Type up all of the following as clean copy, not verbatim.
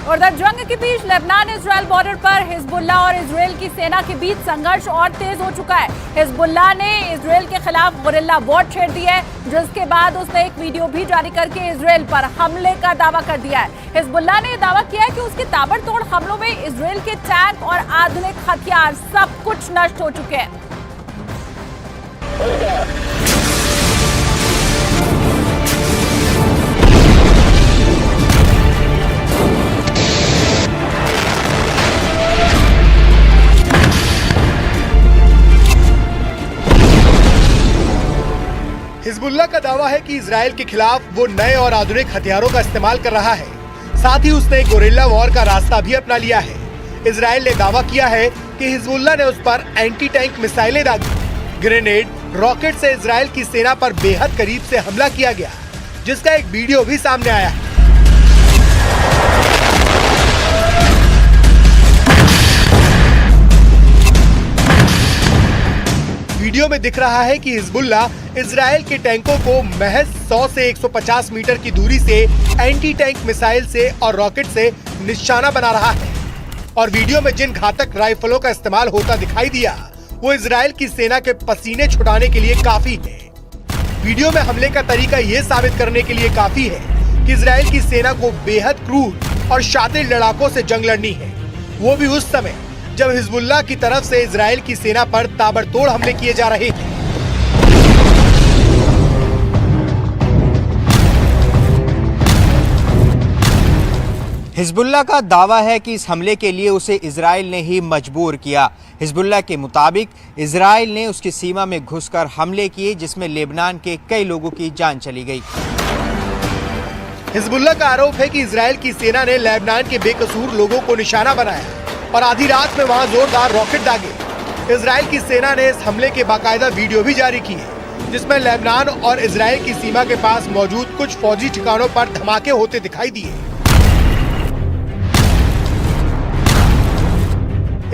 उधर जंग के बीच लेबनान इजराइल बॉर्डर पर हिजबुल्लाह और इजराइल की सेना के बीच संघर्ष और तेज हो चुका है। हिजबुल्लाह ने इजराइल के खिलाफ गुरिल्ला वॉर छेड़ दी है, जिसके बाद उसने एक वीडियो भी जारी करके इजराइल पर हमले का दावा कर दिया है। हिजबुल्लाह ने दावा किया है कि उसके ताबड़तोड़ हमलों में इजराइल के टैंक और आधुनिक हथियार सब कुछ नष्ट हो चुके हैं। हिजबुल्लाह का दावा है कि इजराइल के खिलाफ वो नए और आधुनिक हथियारों का इस्तेमाल कर रहा है। साथ ही उसने गोरिल्ला वॉर का रास्ता भी अपना लिया है। इजराइल ने दावा किया है कि हिजबुल्लाह ने उस पर एंटी टैंक मिसाइलें दागी। ग्रेनेड, रॉकेट से इजराइल की सेना पर बेहद करीब से हमला किया गया, जिसका एक वीडियो भी सामने आया है। वीडियो में दिख रहा है कि हिजबुल्लाह इजराइल के टैंकों को महज 100 से 150 मीटर की दूरी से एंटी टैंक मिसाइल से और रॉकेट से निशाना बना रहा है। और वीडियो में जिन घातक राइफलों का इस्तेमाल होता दिखाई दिया, वो इजराइल की सेना के पसीने छुड़ाने के लिए काफी है। वीडियो में हमले का तरीका ये साबित करने के लिए काफी है कि इजराइल की सेना को बेहद क्रूर और शातिर लड़ाकों से जंग लड़नी है, वो भी उस समय जब हिजबुल्लाह की तरफ से इजराइल की सेना पर ताबड़तोड़ हमले किए जा रहे थे। हिजबुल्लाह का दावा है कि इस हमले के लिए उसे इजराइल ने ही मजबूर किया। हिजबुल्लाह के मुताबिक इजराइल ने उसकी सीमा में घुसकर हमले किए, जिसमें लेबनान के कई लोगों की जान चली गई। हिजबुल्लाह का आरोप है कि इजराइल की सेना ने लेबनान के बेकसूर लोगों को निशाना बनाया और आधी रात में वहां जोरदार रॉकेट दागे। इजराइल की सेना ने इस हमले के बाकायदा वीडियो भी जारी किए, जिसमें लेबनान और इजराइल की सीमा के पास मौजूद कुछ फौजी ठिकानों पर धमाके होते दिखाई दिए।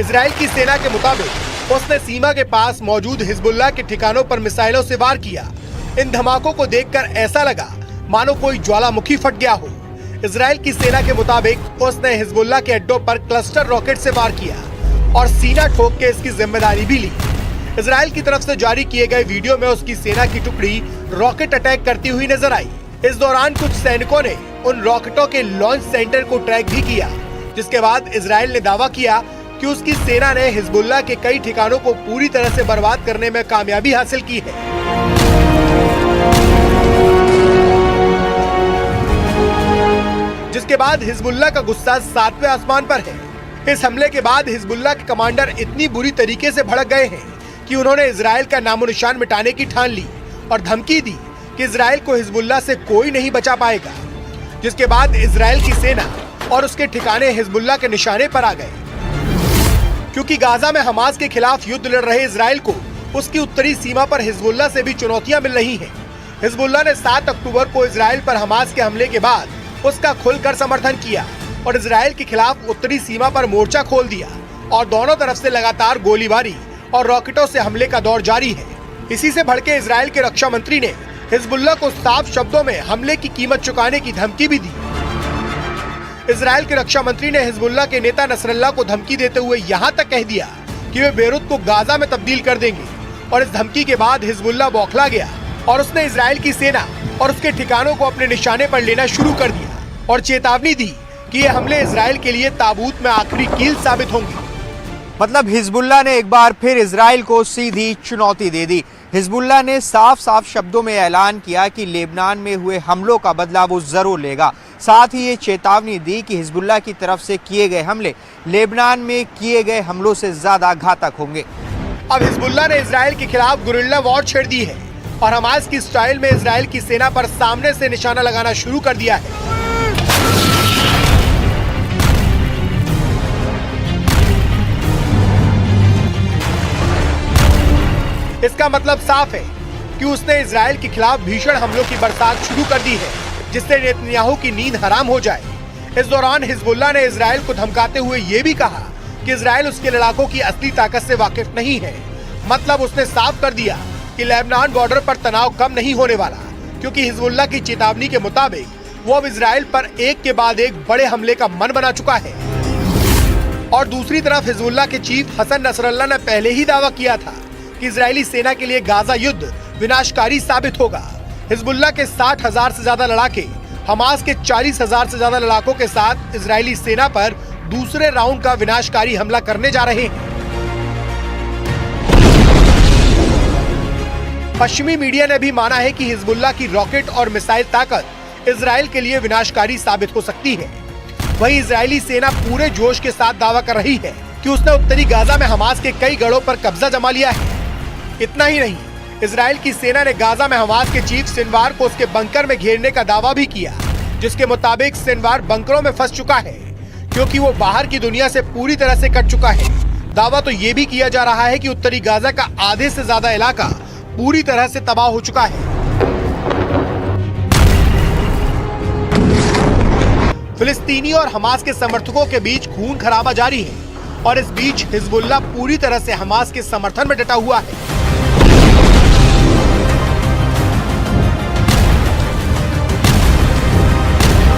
इजराइल की सेना के मुताबिक उसने सीमा के पास मौजूद हिजबुल्लाह के ठिकानों पर मिसाइलों से वार किया। इन धमाकों को देखकर ऐसा लगा मानो कोई ज्वालामुखी फट गया हो। इजराइल की सेना के मुताबिक उसने हिजबुल्लाह के अड्डों पर क्लस्टर रॉकेट से वार किया और सीना ठोक के इसकी जिम्मेदारी भी ली। इजराइल की तरफ से जारी किए गए वीडियो में उसकी सेना की टुकड़ी रॉकेट अटैक करती हुई नजर आई। इस दौरान कुछ सैनिकों ने उन रॉकेटों के लॉन्च सेंटर को ट्रैक भी किया, जिसके बाद इजराइल ने दावा किया कि उसकी सेना ने हिजबुल्लाह के कई ठिकानों को पूरी तरह से बर्बाद करने में कामयाबी हासिल की है। जिसके बाद हिजबुल्लाह का गुस्सा 7वें आसमान पर है। इस हमले के बाद हिजबुल्लाह के कमांडर इतनी बुरी तरीके से भड़क गए हैं कि उन्होंने इजराइल का नामो निशान मिटाने की ठान ली और धमकी दी कि इजराइल को हिजबुल्लाह से कोई नहीं बचा पाएगा। जिसके बाद इजराइल की सेना और उसके ठिकाने हिजबुल्लाह के निशाने पर आ गए। क्योंकि गाजा में हमास के खिलाफ युद्ध लड़ रहे इजराइल को उसकी उत्तरी सीमा पर हिजबुल्लाह से भी चुनौतियां मिल रही हैं। हिजबुल्लाह ने 7 अक्टूबर को इजराइल पर हमास के हमले के बाद उसका खुलकर समर्थन किया और इजराइल के खिलाफ उत्तरी सीमा पर मोर्चा खोल दिया और दोनों तरफ से लगातार गोलीबारी और रॉकेटों से हमले का दौर जारी है। इसी से भड़के इजराइल के रक्षा मंत्री ने हिजबुल्लाह को साफ शब्दों में हमले की कीमत चुकाने की धमकी भी दी। इजराइल के रक्षा मंत्री ने हिजबुल्लाह के नेता नसरल्लाह को धमकी देते हुए यहाँ तक कह दिया कि वे बेरूत को गाजा में तब्दील कर देंगे। और इस धमकी के बाद हिजबुल्लाह बौखला गया और उसने इजराइल की सेना और उसके ठिकानों को अपने निशाने पर लेना शुरू कर दिया और चेतावनी दी कि ये हमले इजराइल के लिए ताबूत में आखिरी कील साबित होंगे। मतलब हिजबुल्लाह ने एक बार फिर इजराइल को सीधी चुनौती दे दी। हिजबुल्लाह ने साफ साफ शब्दों में ऐलान किया कि लेबनान में हुए हमलों का बदला वो जरूर लेगा। साथ ही ये चेतावनी दी कि हिजबुल्लाह की तरफ से किए गए हमले लेबनान में किए गए हमलों से ज्यादा घातक होंगे। अब हिजबुल्लाह ने इजराइल के खिलाफ गुरिल्ला वॉर छेड़ दी है और हमास की स्टाइल में इजराइल की सेना पर सामने से निशाना लगाना शुरू कर दिया है। इसका मतलब साफ है कि उसने इजराइल के खिलाफ भीषण हमलों की बरसात शुरू कर दी है, जिससे नेतन्याहू की नींद हराम हो जाए। इस दौरान हिजबुल्लाह ने इजराइल को धमकाते हुए ये भी कहा कि इजराइल उसके लड़ाकों की असली ताकत से वाकिफ नहीं है। मतलब उसने साफ कर दिया कि लेबनान बॉर्डर पर तनाव कम नहीं होने वाला, क्योंकि हिजबुल्लाह की चेतावनी के मुताबिक वो अब इजराइल पर एक के बाद एक बड़े हमले का मन बना चुका है। और दूसरी तरफ हिजबुल्लाह के चीफ हसन नसरल्लाह ने पहले ही दावा किया था कि इजरायली सेना के लिए गाजा युद्ध विनाशकारी साबित होगा। हिजबुल्लाह के 60,000 से ज्यादा लड़ाके हमास के 40,000 से ज्यादा लड़ाकों के साथ इजरायली सेना पर दूसरे राउंड का विनाशकारी हमला करने जा रहे हैं। पश्चिमी मीडिया ने भी माना है कि हिजबुल्लाह की रॉकेट और मिसाइल ताकत इजराइल के लिए विनाशकारी साबित हो सकती है। वहीं इजरायली सेना पूरे जोश के साथ दावा कर रही है कि उसने उत्तरी गाजा में हमास के कई गढ़ों पर कब्जा जमा लिया है। इतना ही नहीं, इजराइल की सेना ने गाजा में हमास के चीफ सिनवार को उसके बंकर में घेरने का दावा भी किया, जिसके मुताबिक सिनवार बंकरों में फंस चुका है क्योंकि वो बाहर की दुनिया से पूरी तरह से कट चुका है। दावा तो ये भी किया जा रहा है कि उत्तरी गाजा का आधे से ज्यादा इलाका पूरी तरह से तबाह हो चुका है। फिलिस्तीनी और हमास के समर्थकों के बीच खून खराबा जारी है और इस बीच हिजबुल्लाह पूरी तरह से हमास के समर्थन में डटा हुआ है।